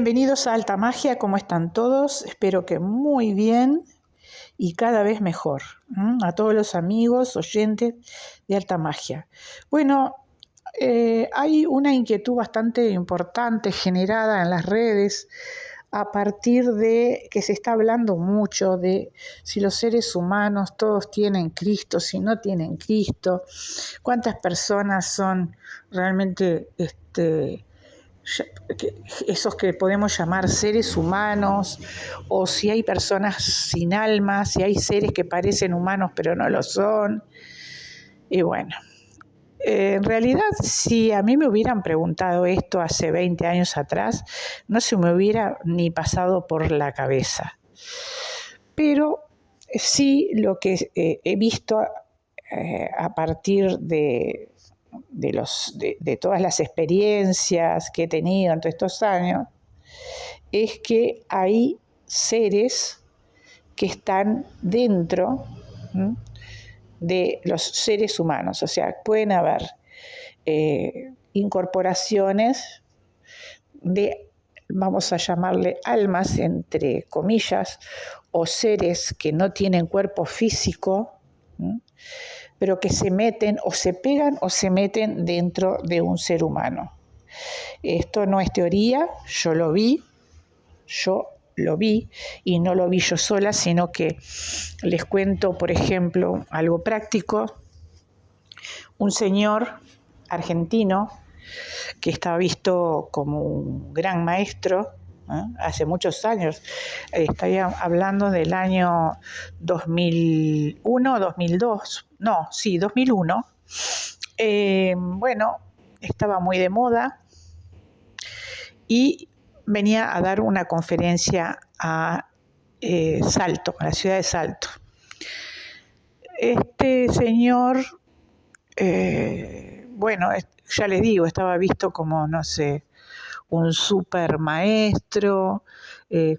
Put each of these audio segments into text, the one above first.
Bienvenidos a Alta Magia, ¿cómo están todos? Espero que muy bien y cada vez mejor. A todos los amigos, oyentes de Alta Magia. Bueno, hay una inquietud bastante importante generada en las redes a partir de que se está hablando mucho de si los seres humanos todos tienen Cristo, si no tienen Cristo, cuántas personas son realmente esos que podemos llamar seres humanos, o si hay personas sin alma, si hay seres que parecen humanos pero no lo son. Y bueno, en realidad, si a mí me hubieran preguntado esto hace 20 años atrás, no se me hubiera ni pasado por la cabeza. Pero sí lo que he visto a partir de todas las experiencias que he tenido en todos estos años, es que hay seres que están dentro de los seres humanos. O sea, pueden haber incorporaciones de, vamos a llamarle almas, entre comillas, o seres que no tienen cuerpo físico, pero que se meten o se pegan o se meten dentro de un ser humano. Esto no es teoría, yo lo vi, y no lo vi yo sola, sino que les cuento, por ejemplo, algo práctico. Un señor argentino que estaba visto como un gran maestro, hace muchos años, estaría hablando del año 2001, 2002, 2001. Bueno, estaba muy de moda y venía a dar una conferencia a Salto, a la ciudad de Salto. Este señor, bueno, ya les digo, estaba visto como, no sé, un super maestro,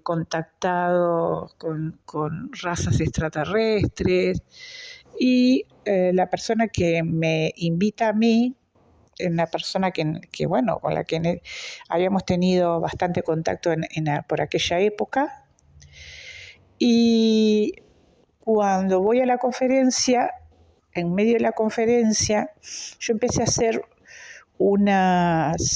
contactado con razas extraterrestres, y la persona que me invita a mí, una persona que bueno, con la que habíamos tenido bastante contacto por aquella época. Y cuando voy a la conferencia, en medio de la conferencia, yo empecé a hacer unas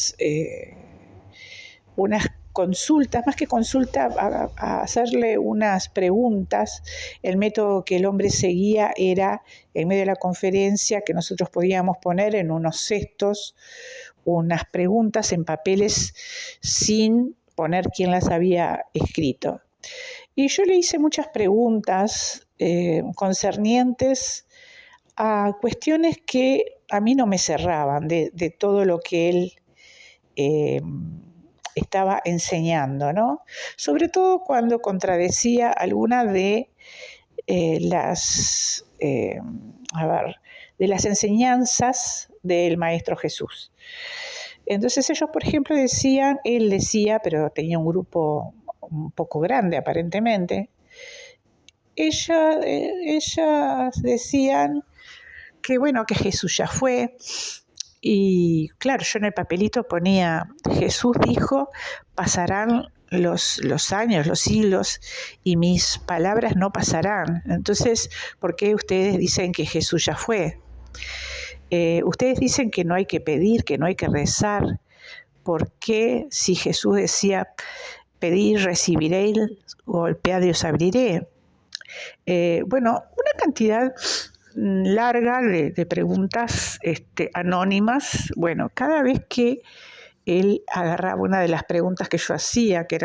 consultas, más que consultas, a hacerle unas preguntas. El método que el hombre seguía era, en medio de la conferencia, que nosotros podíamos poner en unos cestos unas preguntas en papeles sin poner quién las había escrito. Y yo le hice muchas preguntas concernientes a cuestiones que a mí no me cerraban de todo lo que él estaba enseñando, ¿no? Sobre todo cuando contradecía alguna de las enseñanzas del Maestro Jesús. Entonces ellos, por ejemplo, él decía, pero tenía un grupo un poco grande aparentemente, ellas decían que bueno, que Jesús ya fue. Y claro, yo en el papelito ponía, Jesús dijo, pasarán los años, los siglos, y mis palabras no pasarán. Entonces, ¿por qué ustedes dicen que Jesús ya fue? Ustedes dicen que no hay que pedir, que no hay que rezar. ¿Por qué si Jesús decía, pedir, recibiré, golpead y os abriré? Bueno, una cantidad larga de preguntas anónimas. Bueno, cada vez que él agarraba una de las preguntas que yo hacía, que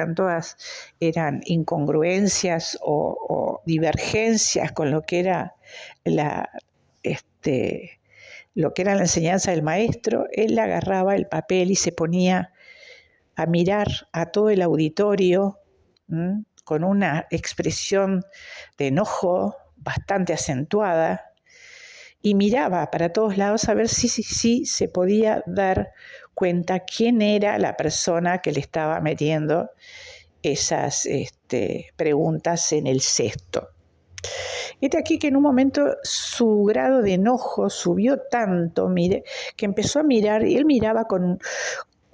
eran incongruencias o divergencias con lo que era la enseñanza del maestro, él agarraba el papel y se ponía a mirar a todo el auditorio con una expresión de enojo bastante acentuada, y miraba para todos lados a ver si se podía dar cuenta quién era la persona que le estaba metiendo esas preguntas en el cesto. Este aquí que en un momento su grado de enojo subió tanto, que empezó a mirar, y él miraba con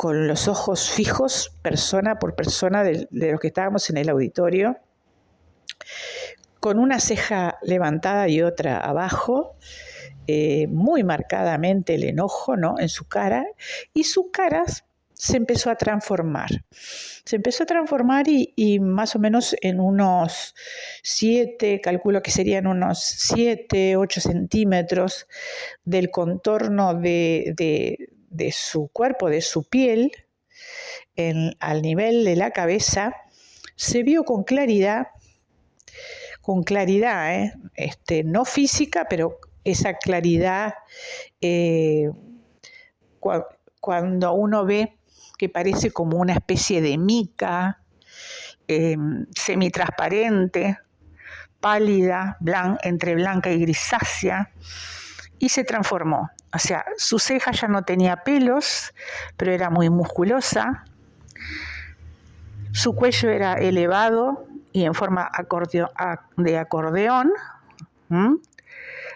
con los ojos fijos, persona por persona, de los que estábamos en el auditorio, con una ceja levantada y otra abajo, muy marcadamente el enojo, ¿no?, en su cara, y su cara se empezó a transformar. Se empezó a transformar y más o menos en unos 7, calculo que serían unos 7, 8 centímetros del contorno de su cuerpo, de su piel, al nivel de la cabeza, se vio con claridad, no física, pero esa claridad cuando uno ve que parece como una especie de mica semitransparente, pálida, entre blanca y grisácea, y se transformó. O sea, su ceja ya no tenía pelos, pero era muy musculosa. Su cuello era elevado y en forma de acordeón.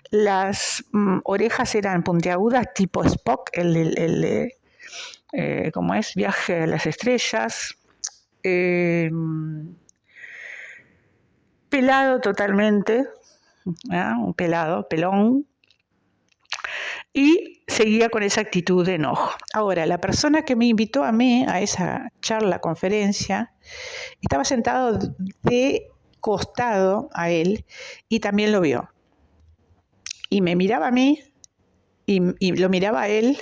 Las orejas eran puntiagudas, tipo Spock, ¿cómo es? Viaje a las estrellas. Pelado totalmente, un pelón, y seguía con esa actitud de enojo. Ahora, la persona que me invitó a mí a esa charla, conferencia, estaba sentado de costado a él y también lo vio. Y me miraba a mí y lo miraba a él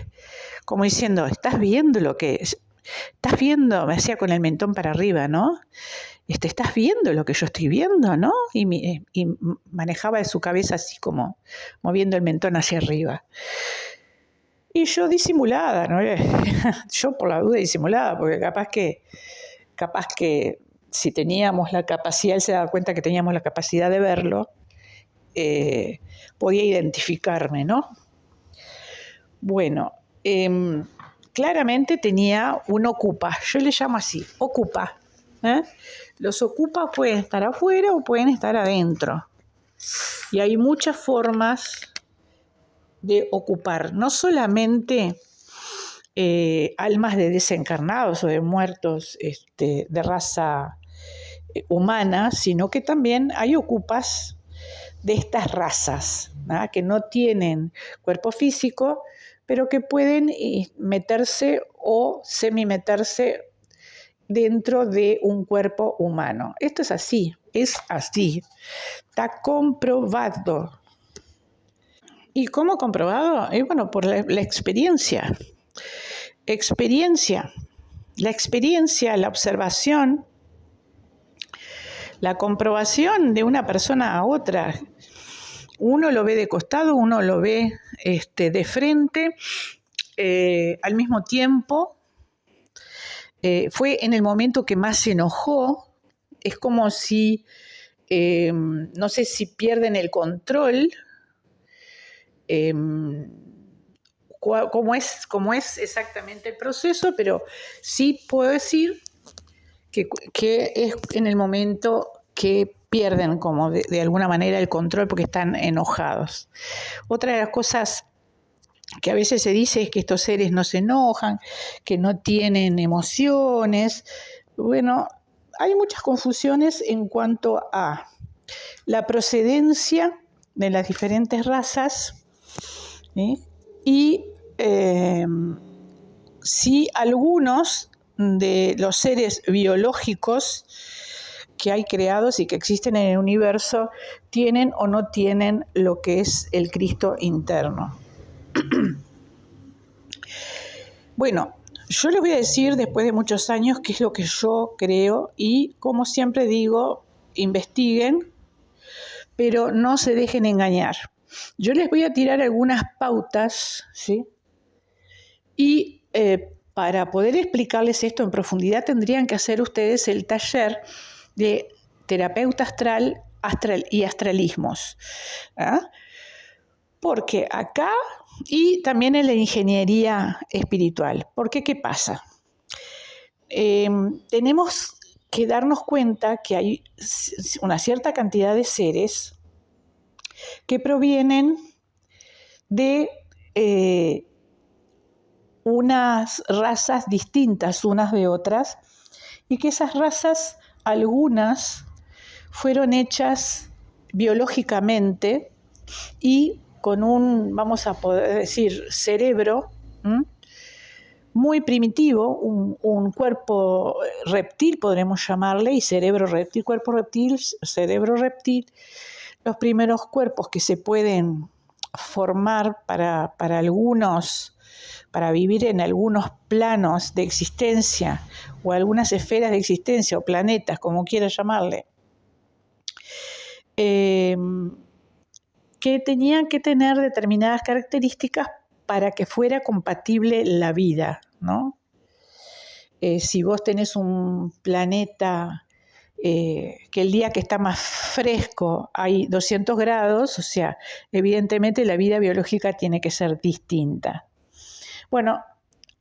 como diciendo, ¿estás viendo lo que es? ¿Estás viendo? Me hacía con el mentón para arriba, ¿no? ¿Estás viendo lo que yo estoy viendo, no? Y manejaba de su cabeza así como moviendo el mentón hacia arriba. Y yo disimulada, ¿no? Yo por la duda disimulada, porque capaz que si teníamos la capacidad, él se daba cuenta que teníamos la capacidad de verlo, podía identificarme, ¿no? Bueno, claramente tenía un ocupa, yo le llamo así, ocupa. Los ocupas pueden estar afuera o pueden estar adentro. Y hay muchas formas de ocupar, no solamente almas de desencarnados o de muertos de raza humana, sino que también hay ocupas de estas razas, ¿no?, que no tienen cuerpo físico, pero que pueden meterse o semimeterse dentro de un cuerpo humano. Esto es así, está comprobado. ¿Y cómo comprobado? Bueno, por la experiencia. La experiencia, la observación, la comprobación de una persona a otra. Uno lo ve de costado, uno lo ve de frente, al mismo tiempo. Fue en el momento que más se enojó. Es como si, no sé si pierden el control, cómo es exactamente el proceso, pero sí puedo decir que es en el momento que pierden como de alguna manera el control porque están enojados. Otra de las cosas que a veces se dice es que estos seres no se enojan, que no tienen emociones. Bueno, hay muchas confusiones en cuanto a la procedencia de las diferentes razas, ¿sí? Y si algunos de los seres biológicos que hay creados y que existen en el universo tienen o no tienen lo que es el Cristo interno. Bueno, yo les voy a decir después de muchos años qué es lo que yo creo y, como siempre digo, investiguen, pero no se dejen engañar. Yo les voy a tirar algunas pautas, ¿sí? Y para poder explicarles esto en profundidad tendrían que hacer ustedes el taller de terapeuta astral y astralismos. Porque acá, y también en la ingeniería espiritual, porque ¿qué pasa? Tenemos que darnos cuenta que hay una cierta cantidad de seres que provienen de unas razas distintas unas de otras y que esas razas, algunas, fueron hechas biológicamente y con un, vamos a poder decir, cerebro muy primitivo, un cuerpo reptil, podremos llamarle, y cerebro reptil, cuerpo reptil, cerebro reptil, los primeros cuerpos que se pueden formar para algunos, para vivir en algunos planos de existencia o algunas esferas de existencia o planetas, como quiera llamarle, que tenían que tener determinadas características para que fuera compatible la vida, ¿no? Si vos tenés un planeta que el día que está más fresco hay 200 grados, o sea, evidentemente la vida biológica tiene que ser distinta. Bueno,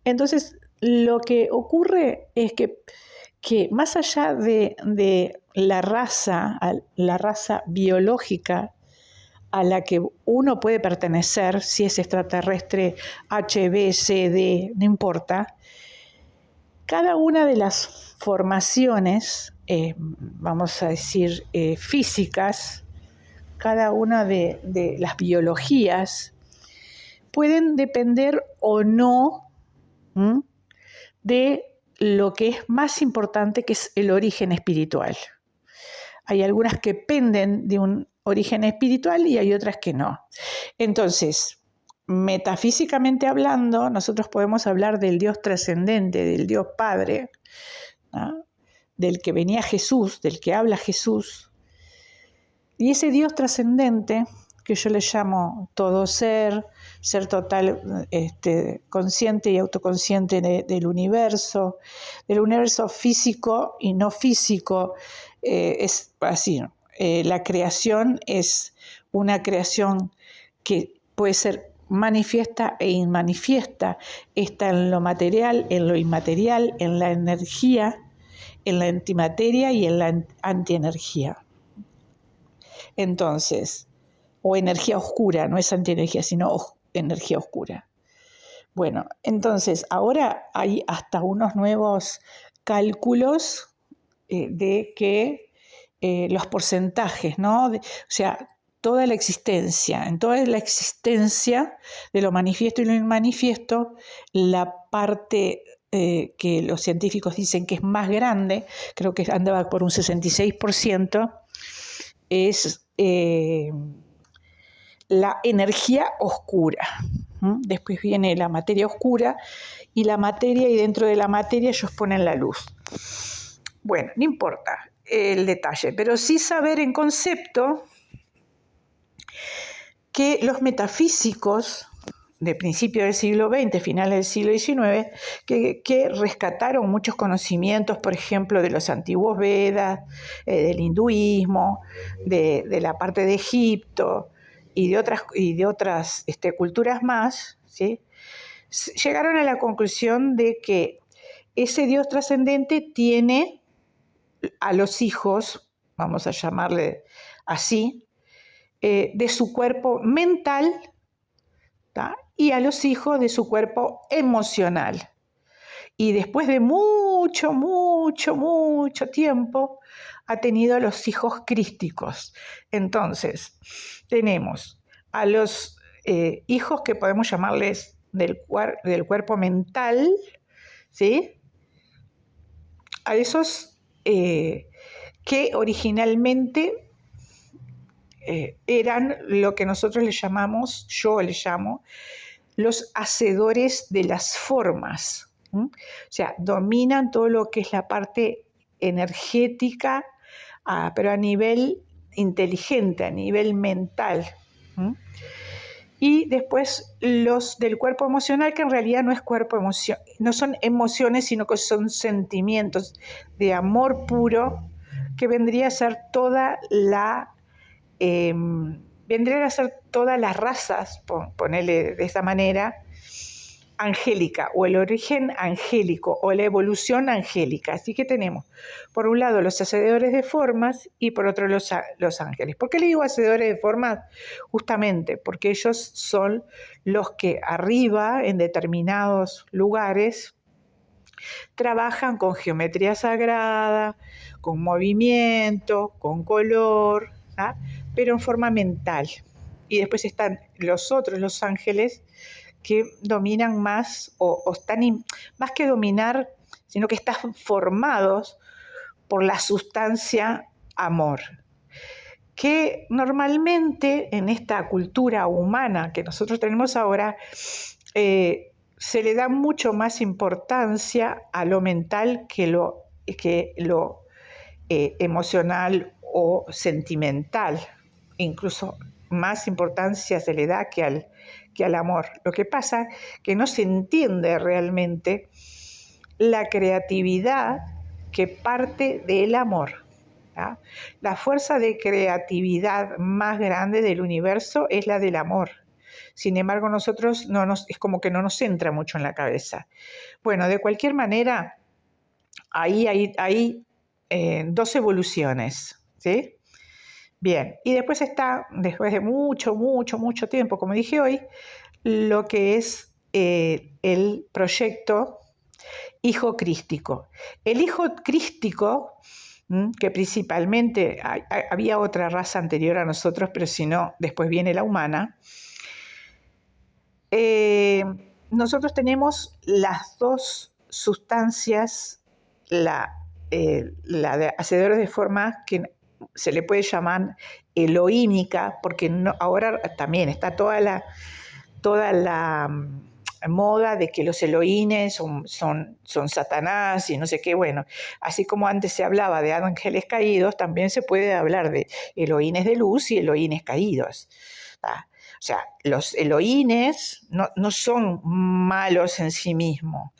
entonces lo que ocurre es que más allá de la raza biológica a la que uno puede pertenecer, si es extraterrestre, H, B, C, D, no importa, cada una de las formaciones, vamos a decir, físicas, cada una de las biologías, pueden depender o no de lo que es más importante, que es el origen espiritual. Hay algunas que penden de un origen espiritual y hay otras que no. Entonces, metafísicamente hablando, nosotros podemos hablar del Dios trascendente, del Dios Padre, ¿no? Del que venía Jesús, del que habla Jesús. Y ese Dios trascendente, que yo le llamo todo ser total, consciente y autoconsciente del universo físico y no físico, es así. La creación es una creación que puede ser manifiesta e inmanifiesta, está en lo material, en lo inmaterial, en la energía, en la antimateria y en la antienergía. Entonces, o energía oscura, no es antienergía, sino energía oscura. Bueno, entonces ahora hay hasta unos nuevos cálculos de que los porcentajes, ¿no? O sea, toda la existencia, en toda la existencia de lo manifiesto y lo inmanifiesto, la parte que los científicos dicen que es más grande, creo que andaba por un 66%, es la energía oscura. Después viene la materia oscura y la materia, y dentro de la materia ellos ponen la luz. Bueno, no importa el detalle, pero sí saber en concepto que los metafísicos de principios del siglo XX, finales del siglo XIX, que rescataron muchos conocimientos, por ejemplo, de los antiguos Vedas, del hinduismo, de la parte de Egipto y de otras culturas más, ¿sí? Llegaron a la conclusión de que ese Dios trascendente tiene a los hijos, vamos a llamarle así, de su cuerpo mental, ¿tá? Y a los hijos de su cuerpo emocional. Y después de mucho tiempo, ha tenido a los hijos crísticos. Entonces, tenemos a los hijos que podemos llamarles del cuerpo mental, ¿sí? A esos que originalmente eran lo que nosotros yo le llamo, los hacedores de las formas. O sea, dominan todo lo que es la parte energética, pero a nivel inteligente, a nivel mental. Y después los del cuerpo emocional, que en realidad no es no son emociones, sino que son sentimientos de amor puro, que vendría a ser vendrían a ser todas las razas, ponerle de esta manera, angélica o el origen angélico o la evolución angélica. Así que tenemos, por un lado, los hacedores de formas y por otro los ángeles. ¿Por qué le digo hacedores de formas? Justamente porque ellos son los que arriba, en determinados lugares, trabajan con geometría sagrada, con movimiento, con color, ¿ah? Pero en forma mental. Y después están los otros, los ángeles, que dominan más o están más que dominar, sino que están formados por la sustancia amor, que normalmente en esta cultura humana que nosotros tenemos ahora se le da mucho más importancia a lo mental que lo emocional o sentimental, incluso más importancia se le da que al amor. Lo que pasa es que no se entiende realmente la creatividad que parte del amor. ¿Ah? La fuerza de creatividad más grande del universo es la del amor. Sin embargo, nosotros es como que no nos entra mucho en la cabeza. Bueno, de cualquier manera, ahí hay dos evoluciones, ¿sí? Bien, y después está, después de mucho tiempo, como dije hoy, lo que es el proyecto Hijo Crístico. El Hijo Crístico, que principalmente había otra raza anterior a nosotros, pero si no, después viene la humana. Nosotros tenemos las dos sustancias, la de hacedores de formas, que se le puede llamar elohímica, porque ahora también está toda la moda de que los Elohines son Satanás y no sé qué. Bueno, así como antes se hablaba de ángeles caídos, también se puede hablar de Elohines de luz y Elohines caídos. ¿Tá? O sea, los Elohines no son malos en sí mismos.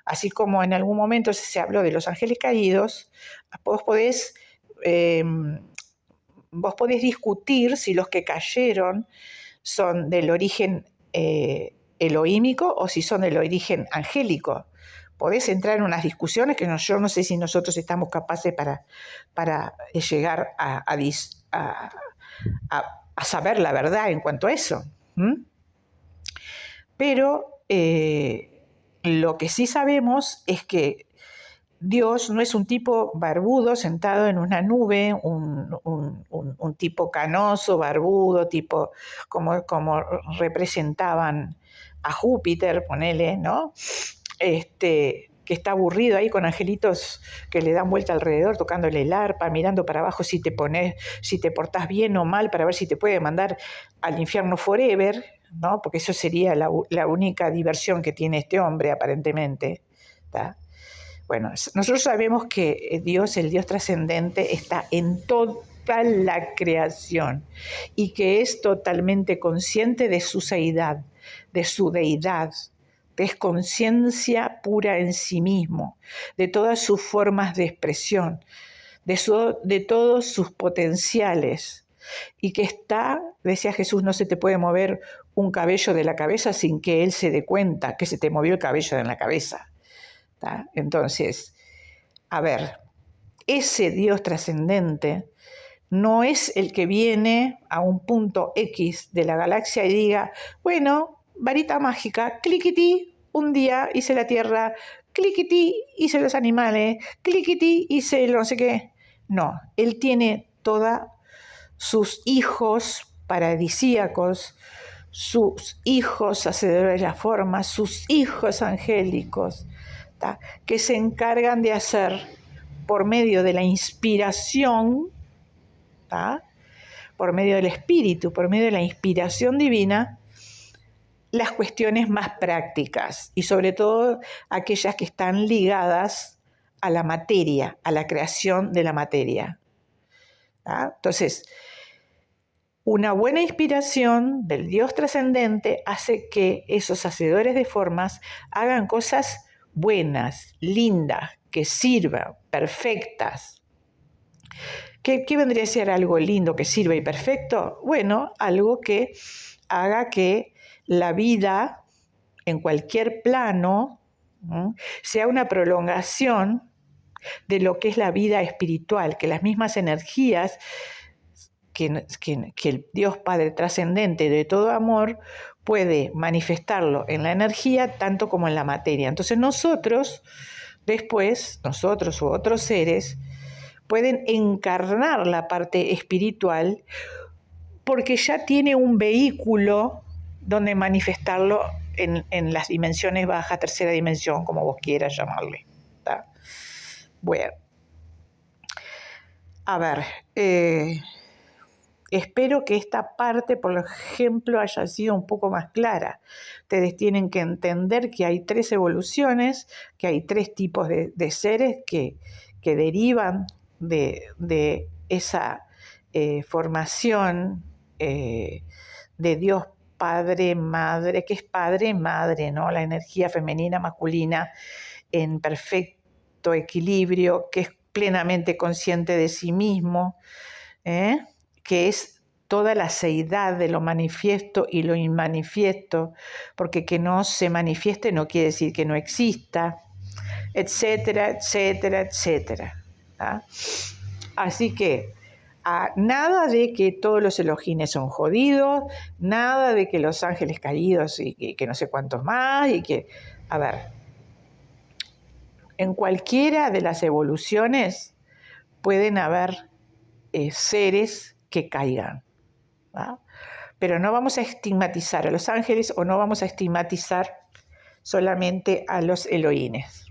Así como en algún momento se habló de los ángeles caídos, vos podés discutir si los que cayeron son del origen elohímico o si son del origen angélico. Podés entrar en unas discusiones que yo no sé si nosotros estamos capaces para llegar a saber la verdad en cuanto a eso. Pero lo que sí sabemos es que Dios no es un tipo barbudo sentado en una nube, un tipo canoso, barbudo, tipo como representaban a Júpiter, ponele, ¿no? Que está aburrido ahí con angelitos que le dan vuelta alrededor, tocándole el arpa, mirando para abajo si te portás bien o mal, para ver si te puede mandar al infierno forever, ¿no? Porque eso sería la única diversión que tiene este hombre, aparentemente, ¿tá? Bueno, nosotros sabemos que Dios, el Dios trascendente, está en toda la creación y que es totalmente consciente de su seidad, de su deidad, es conciencia pura en sí mismo, de todas sus formas de expresión, de todos sus potenciales, y que decía Jesús, no se te puede mover un cabello de la cabeza sin que Él se dé cuenta que se te movió el cabello de la cabeza. ¿Tá? Entonces, a ver, ese Dios trascendente no es el que viene a un punto X de la galaxia y diga, bueno, varita mágica, cliquití, un día hice la Tierra, cliquití, hice los animales, cliquití, hice no sé qué. No, Él tiene todos sus hijos paradisíacos, sus hijos hacedores de la forma, sus hijos angélicos, que se encargan de hacer por medio de la inspiración, por medio del espíritu, por medio de la inspiración divina, las cuestiones más prácticas y sobre todo aquellas que están ligadas a la materia, a la creación de la materia. Entonces, una buena inspiración del Dios trascendente hace que esos hacedores de formas hagan cosas buenas, lindas, que sirvan, perfectas. ¿Qué vendría a ser algo lindo, que sirva y perfecto? Bueno, algo que haga que la vida en cualquier plano, sea una prolongación de lo que es la vida espiritual, que las mismas energías que el Dios Padre trascendente de todo amor puede manifestarlo en la energía tanto como en la materia. Entonces nosotros u otros seres, pueden encarnar la parte espiritual porque ya tiene un vehículo donde manifestarlo en las dimensiones bajas, tercera dimensión, como vos quieras llamarle. ¿Tá? Bueno, a ver, espero que esta parte, por ejemplo, haya sido un poco más clara. Ustedes tienen que entender que hay 3 evoluciones, que hay 3 tipos de seres que derivan de esa formación de Dios Padre, Madre, que es Padre, Madre, ¿no? La energía femenina, masculina en perfecto equilibrio, que es plenamente consciente de sí mismo, que es toda la seidad de lo manifiesto y lo inmanifiesto, porque que no se manifieste no quiere decir que no exista, etcétera, etcétera, etcétera. ¿Ah? Así que nada de que todos los Elohines son jodidos, nada de que los ángeles caídos y que no sé cuántos más, y que, a ver, en cualquiera de las evoluciones pueden haber seres que caigan, ¿va? Pero no vamos a estigmatizar a los ángeles o no vamos a estigmatizar solamente a los Elohines,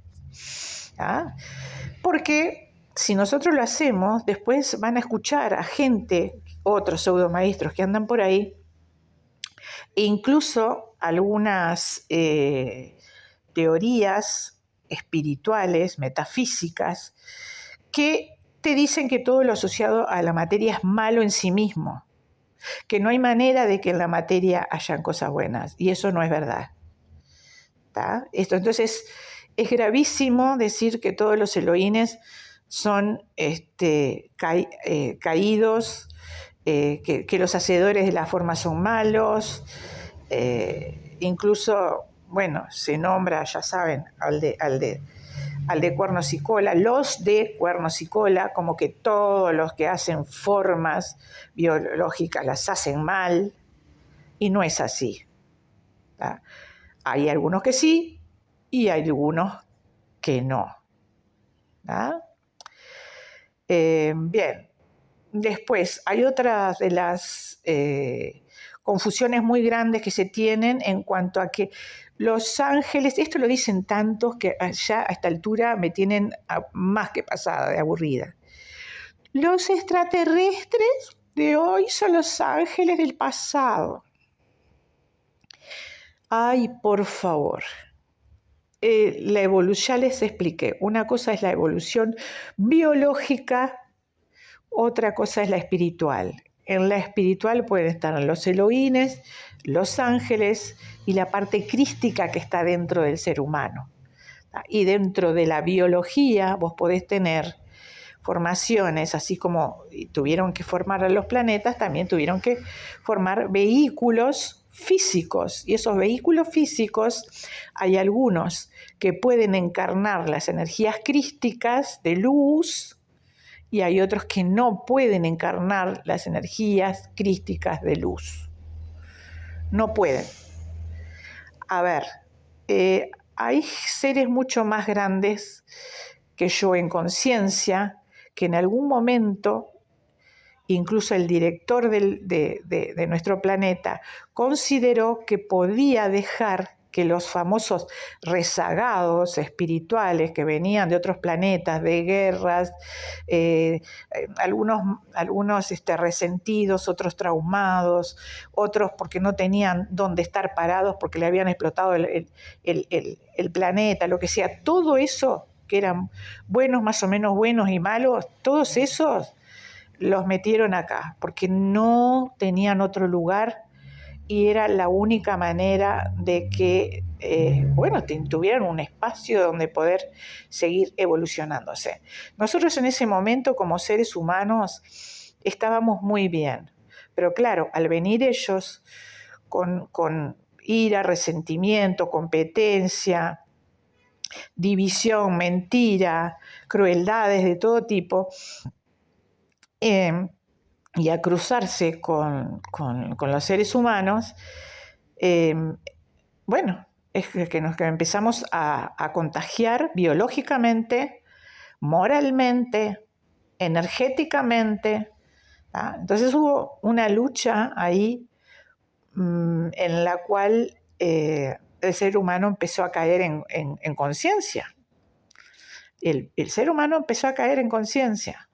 ¿va? Porque si nosotros lo hacemos, después van a escuchar a gente, otros pseudomaestros que andan por ahí, e incluso algunas teorías espirituales, metafísicas, que te dicen que todo lo asociado a la materia es malo en sí mismo, que no hay manera de que en la materia hayan cosas buenas, y eso no es verdad. ¿Tá? Entonces, es gravísimo decir que todos los Elohines son caídos, que los hacedores de la forma son malos, incluso, bueno, se nombra, ya saben, al de cuernos y cola, los de cuernos y cola, como que todos los que hacen formas biológicas las hacen mal, y no es así. ¿Tá? Hay algunos que sí y hay algunos que no. ¿Tá? Bien, después hay otras de las confusiones muy grandes que se tienen en cuanto a que los ángeles, esto lo dicen tantos que ya a esta altura me tienen más que pasada de aburrida. Los extraterrestres de hoy son los ángeles del pasado. Ay, por favor. La evolución, ya les expliqué, una cosa es la evolución biológica, otra cosa es la espiritual. En la espiritual pueden estar los Elohines, los ángeles y la parte crística que está dentro del ser humano. Y dentro de la biología vos podés tener formaciones, así como tuvieron que formar a los planetas, también tuvieron que formar vehículos físicos. Y esos vehículos físicos, hay algunos que pueden encarnar las energías crísticas de luz, y hay otros que no pueden encarnar las energías crísticas de luz. No pueden. A ver, hay seres mucho más grandes que yo en conciencia, que en algún momento, incluso el director de nuestro planeta, consideró que podía dejar que los famosos rezagados espirituales que venían de otros planetas, de guerras, algunos resentidos, otros traumados, otros porque no tenían dónde estar parados porque le habían explotado el planeta, lo que sea, todo eso que eran buenos, más o menos buenos y malos, todos esos los metieron acá porque no tenían otro lugar y era la única manera de que, tuvieran un espacio donde poder seguir evolucionándose. Nosotros en ese momento, como seres humanos, estábamos muy bien, pero claro, al venir ellos con ira, resentimiento, competencia, división, mentira, crueldades de todo tipo, y a cruzarse con los seres humanos, bueno, es que nos empezamos a contagiar biológicamente, moralmente, energéticamente. Entonces hubo una lucha ahí en la cual el ser humano empezó a caer en conciencia. El ser humano empezó a caer en conciencia.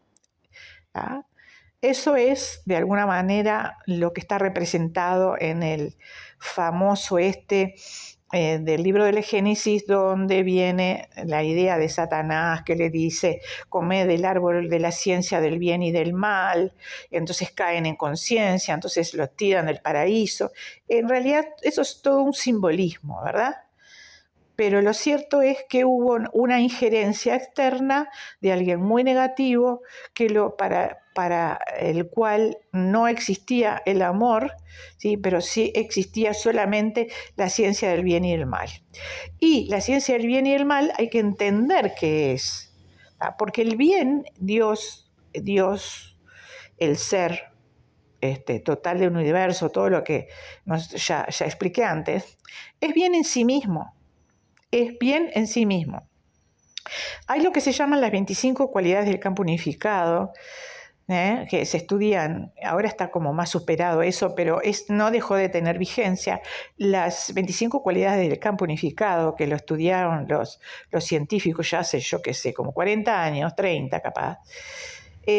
Eso es, de alguna manera, lo que está representado en el famoso del libro del Génesis, donde viene la idea de Satanás que le dice: comed del árbol de la ciencia del bien y del mal. Entonces caen en conciencia, entonces los tiran del paraíso. En realidad eso es todo un simbolismo, ¿verdad? Pero lo cierto es que hubo una injerencia externa de alguien muy negativo para el cual no existía el amor, ¿sí? Pero sí existía solamente la ciencia del bien y el mal. Y la ciencia del bien y el mal hay que entender qué es, porque el bien, Dios, el ser total del universo, todo lo que ya expliqué antes, es bien en sí mismo. Es bien en sí mismo. Hay lo que se llaman las 25 cualidades del campo unificado, que se estudian, ahora está como más superado eso, pero no dejó de tener vigencia. Las 25 cualidades del campo unificado, que lo estudiaron los científicos ya hace, yo qué sé, como 40 años, 30 capaz,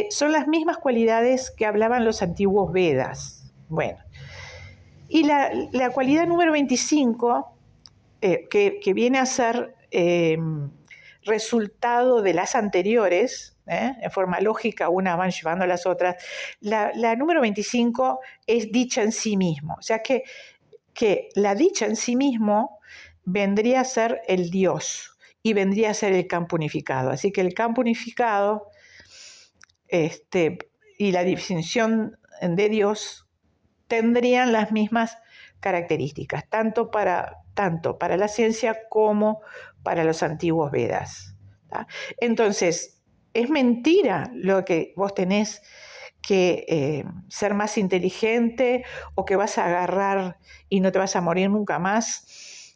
son las mismas cualidades que hablaban los antiguos Vedas. Bueno, y la cualidad número 25, que viene a ser resultado de las anteriores, en forma lógica, unas van llevando a las otras. La número 25 es dicha en sí mismo, o sea que la dicha en sí mismo vendría a ser el Dios y vendría a ser el campo unificado. Así que el campo unificado y la definición de Dios tendrían las mismas características, tanto para la ciencia como para los antiguos Vedas. Entonces, es mentira lo que vos tenés que ser más inteligente, o que vas a agarrar y no te vas a morir nunca más,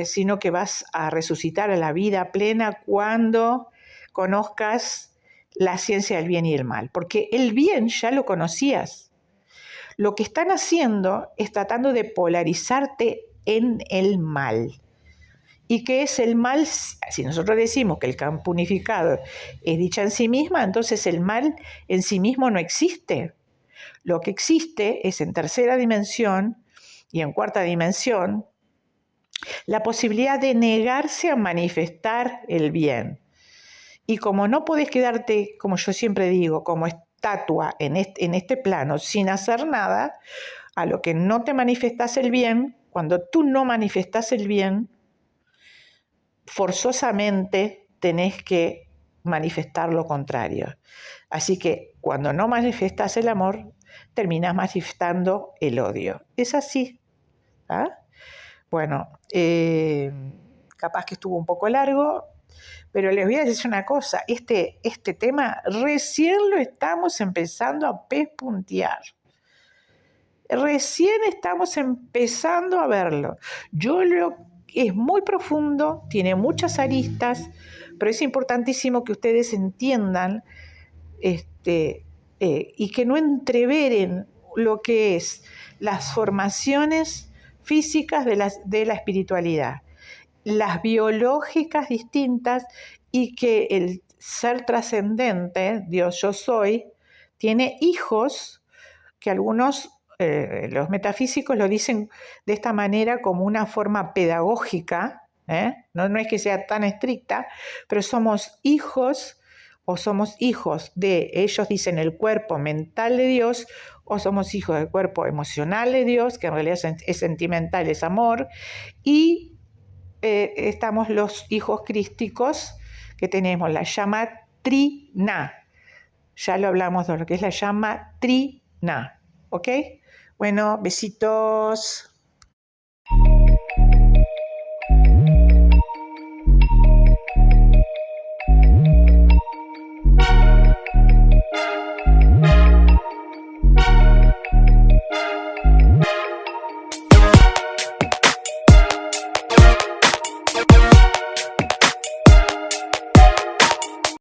sino que vas a resucitar a la vida plena cuando conozcas la ciencia del bien y el mal, porque el bien ya lo conocías. Lo que están haciendo es tratando de polarizarte en el mal. ¿Y qué es el mal? Si nosotros decimos que el campo unificado es dicha en sí misma, entonces el mal en sí mismo no existe. Lo que existe es en tercera dimensión y en cuarta dimensión la posibilidad de negarse a manifestar el bien. Y como no podés quedarte, como yo siempre digo, como estatua en este plano sin hacer nada, a lo que no te manifestás el bien, cuando tú no manifestás el bien, forzosamente tenés que manifestar lo contrario. Así que cuando no manifestás el amor, terminás manifestando el odio. Es así. Bueno, capaz que estuvo un poco largo, pero les voy a decir una cosa, este tema recién lo estamos empezando a pespuntear. Recién estamos empezando a verlo. Es muy profundo, tiene muchas aristas, pero es importantísimo que ustedes entiendan y que no entreveren lo que es las formaciones físicas de la espiritualidad, las biológicas distintas, y que el ser trascendente, Dios yo soy, tiene hijos que algunos, los metafísicos lo dicen de esta manera como una forma pedagógica, no es que sea tan estricta, pero somos hijos, o somos hijos de, ellos dicen, el cuerpo mental de Dios, o somos hijos del cuerpo emocional de Dios, que en realidad es sentimental, es amor, y estamos los hijos crísticos, que tenemos la llama trina. Ya lo hablamos de lo que es la llama trina. ¿Ok? Bueno, besitos.